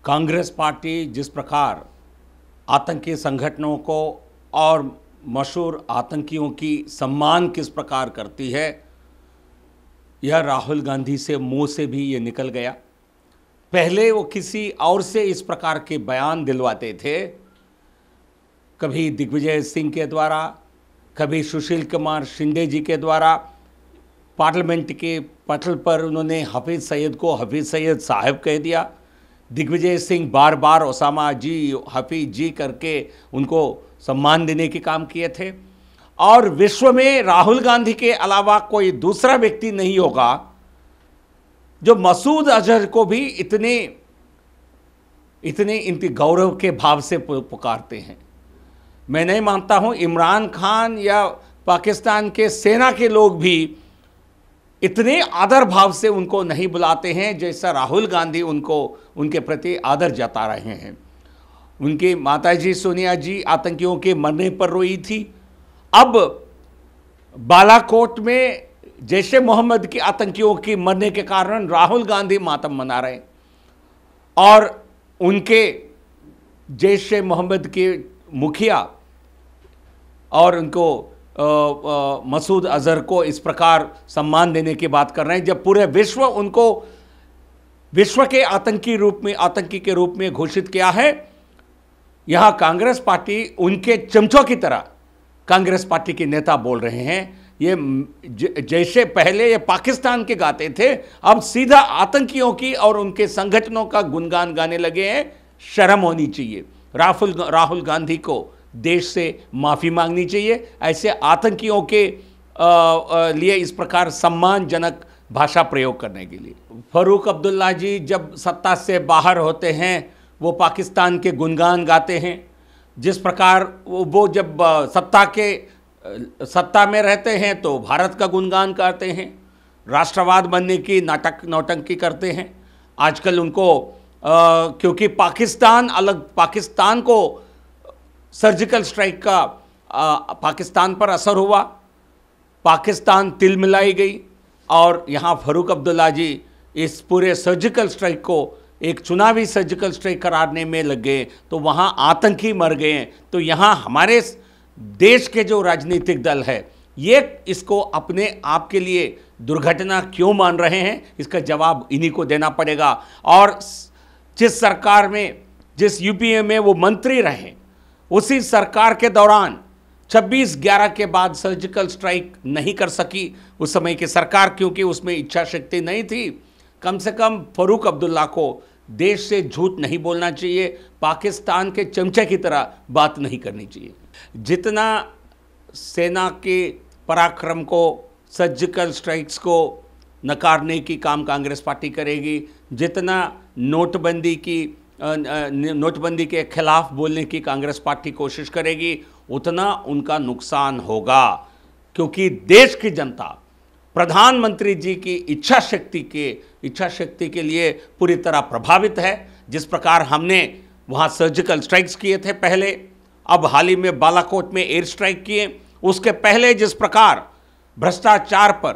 Congress party जिस प्रकार आतंकी संगठनों को और मशहूर आतंकियों की सम्मान किस प्रकार करती है, यह राहुल गांधी से मुंह से भी ये निकल गया। पहले वो किसी और से इस प्रकार के बयान दिलवाते थे, कभी दिग्विजय सिंह के द्वारा, कभी सुशील कुमार शिंदे जी के द्वारा। पार्लियामेंट के पटल पर उन्होंने हफीज़ सईद को हफीज़ सईद साहब कह दिया। दिग्विजय सिंह बार बार ओसामा जी, हफीज जी करके उनको सम्मान देने के काम किए थे। और विश्व में राहुल गांधी के अलावा कोई दूसरा व्यक्ति नहीं होगा जो मसूद अजहर को भी इतने गौरव के भाव से पुकारते हैं। मैं नहीं मानता हूं इमरान खान या पाकिस्तान के सेना के लोग भी इतने आदर भाव से उनको नहीं बुलाते हैं जैसा राहुल गांधी उनके प्रति आदर जता रहे हैं। उनकी माताजी सोनिया जी आतंकियों के मरने पर रोई थी। अब बालाकोट में जैश ए मोहम्मद के आतंकियों के मरने के कारण राहुल गांधी मातम मना रहे हैं और उनके जैश ए मोहम्मद के मुखिया और उनको मसूद अजहर को इस प्रकार सम्मान देने की बात कर रहे हैं, जब पूरे विश्व उनको विश्व के आतंकी के रूप में घोषित किया है। यहां कांग्रेस पार्टी उनके चमचों की तरह कांग्रेस पार्टी के नेता बोल रहे हैं। ये जैसे पहले ये पाकिस्तान के गाते थे, अब सीधा आतंकियों की और उनके संगठनों का गुणगान गाने लगे हैं। शर्म होनी चाहिए। राहुल गांधी को देश से माफ़ी मांगनी चाहिए ऐसे आतंकियों के लिए इस प्रकार सम्मानजनक भाषा प्रयोग करने के लिए। फारूक अब्दुल्ला जी जब सत्ता से बाहर होते हैं वो पाकिस्तान के गुणगान गाते हैं। जिस प्रकार वो जब सत्ता में रहते हैं तो भारत का गुणगान करते हैं, राष्ट्रवाद बनने की नौटंकी करते हैं। आजकल उनको क्योंकि पाकिस्तान को सर्जिकल स्ट्राइक का पाकिस्तान पर असर हुआ, पाकिस्तान तिलमिलाई गई और यहाँ फारूक अब्दुल्ला जी इस पूरे सर्जिकल स्ट्राइक को एक चुनावी सर्जिकल स्ट्राइक करारने में लग गए तो वहाँ आतंकी मर गए। तो यहाँ हमारे देश के जो राजनीतिक दल है ये इसको अपने आप के लिए दुर्घटना क्यों मान रहे हैं, इसका जवाब इन्हीं को देना पड़ेगा। और जिस सरकार में, जिस यूपीए में वो मंत्री रहे, उसी सरकार के दौरान 26/11 के बाद सर्जिकल स्ट्राइक नहीं कर सकी उस समय की सरकार, क्योंकि उसमें इच्छा शक्ति नहीं थी। कम से कम फारूक अब्दुल्ला को देश से झूठ नहीं बोलना चाहिए, पाकिस्तान के चमचे की तरह बात नहीं करनी चाहिए। जितना सेना के पराक्रम को, सर्जिकल स्ट्राइक्स को नकारने की काम कांग्रेस पार्टी करेगी, जितना नोटबंदी के खिलाफ बोलने की कांग्रेस पार्टी कोशिश करेगी, उतना उनका नुकसान होगा। क्योंकि देश की जनता प्रधानमंत्री जी की इच्छा शक्ति के लिए पूरी तरह प्रभावित है। जिस प्रकार हमने वहाँ सर्जिकल स्ट्राइक्स किए थे पहले, अब हाल ही में बालाकोट में एयर स्ट्राइक किए, उसके पहले जिस प्रकार भ्रष्टाचार पर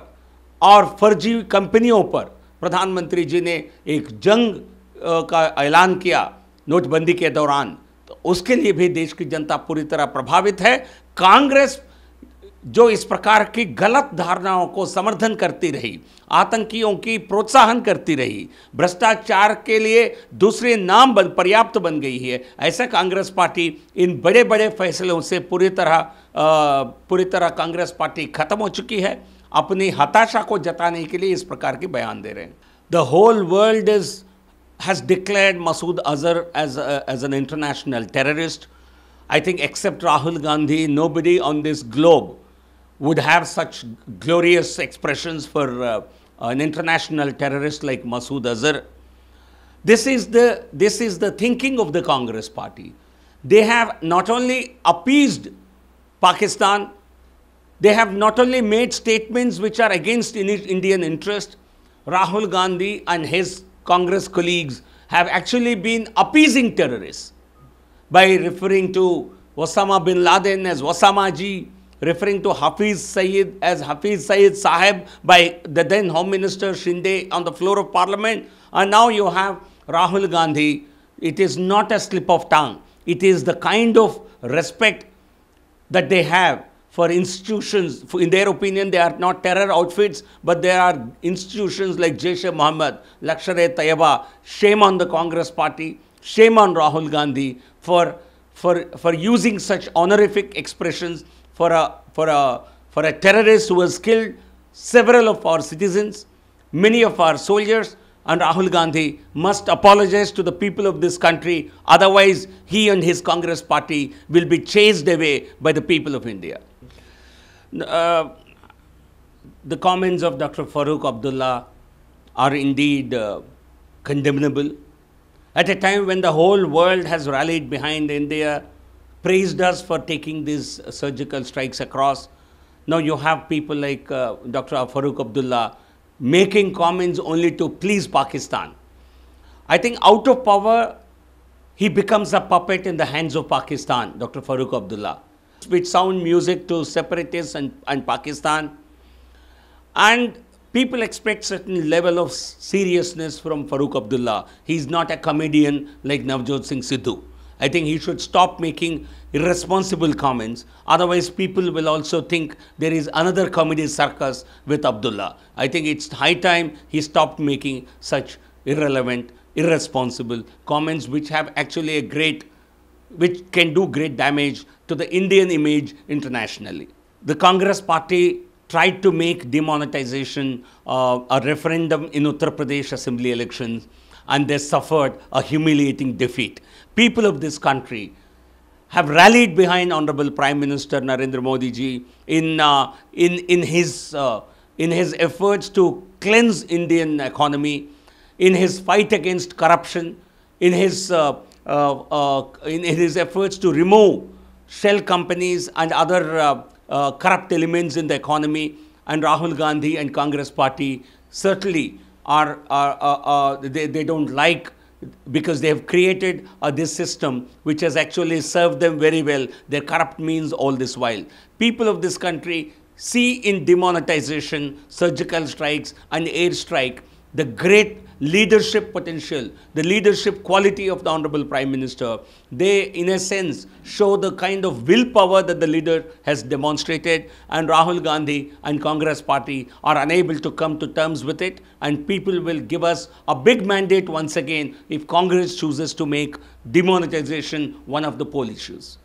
और फर्जी कंपनियों पर प्रधानमंत्री जी ने एक जंग का ऐलान किया नोटबंदी के दौरान, तो उसके लिए भी देश की जनता पूरी तरह प्रभावित है। कांग्रेस जो इस प्रकार की गलत धारणाओं को समर्थन करती रही, आतंकियों की प्रोत्साहन करती रही, भ्रष्टाचार के लिए दूसरे नाम पर्याप्त बन गई है, ऐसा कांग्रेस पार्टी इन बड़े बड़े फैसलों से पूरी तरह कांग्रेस पार्टी खत्म हो चुकी है। अपनी हताशा को जताने के लिए इस प्रकार के बयान दे रहे हैं। The whole world has declared Masood Azhar as an international terrorist. I think except Rahul Gandhi, nobody on this globe would have such glorious expressions for an international terrorist like Masood Azhar. This is the thinking of the Congress party. They have not only appeased Pakistan, they have not only made statements which are against Indian interest. Rahul Gandhi and his Congress colleagues have actually been appeasing terrorists by referring to Osama bin Laden as Osama ji, referring to Hafeez Saeed as Hafeez Saeed Sahib by the then Home Minister Shinde on the floor of Parliament. And now you have Rahul Gandhi It is not a slip of tongue. It is the kind of respect that they have for institutions. In their opinion, they are not terror outfits, but they are institutions like Jaish-e-Mohammed, Lashkar-e-Taiba. Shame on the Congress party, shame on Rahul Gandhi for using such honorific expressions for a terrorist who has killed several of our citizens, many of our soldiers. And Rahul Gandhi must apologize to the people of this country. Otherwise, he and his Congress party will be chased away by the people of India. The comments of Dr. Farooq Abdullah are indeed condemnable. At a time when the whole world has rallied behind India, praised us for taking these surgical strikes across, now you have people like Dr. Farooq Abdullah making comments only to please Pakistan. I think out of power, he becomes a puppet in the hands of Pakistan, Dr. Farooq Abdullah, which sound music to separatists and Pakistan. And people expect certain level of seriousness from Farooq Abdullah. He's not a comedian like Navjot Singh Sidhu. I think he should stop making irresponsible comments. Otherwise, people will also think there is another comedy circus with Abdullah. I think it's high time he stopped making such irrelevant, irresponsible comments which have actually which can do great damage to the Indian image internationally. The Congress party tried to make demonetization a referendum in Uttar Pradesh Assembly elections, and they suffered a humiliating defeat. People of this country have rallied behind Honorable Prime Minister Narendra Modi ji in his efforts to cleanse Indian economy, in his fight against corruption, in his efforts to remove shell companies and other corrupt elements in the economy. And Rahul Gandhi and Congress party certainly they don't like, because they have created this system which has actually served them very well, their corrupt means all this while. People of this country see in demonetization, surgical strikes and airstrike the great leadership potential, the leadership quality of the Honorable Prime Minister. They, in a sense, show the kind of willpower that the leader has demonstrated, and Rahul Gandhi and Congress party are unable to come to terms with it, and people will give us a big mandate once again if Congress chooses to make demonetization one of the poll issues.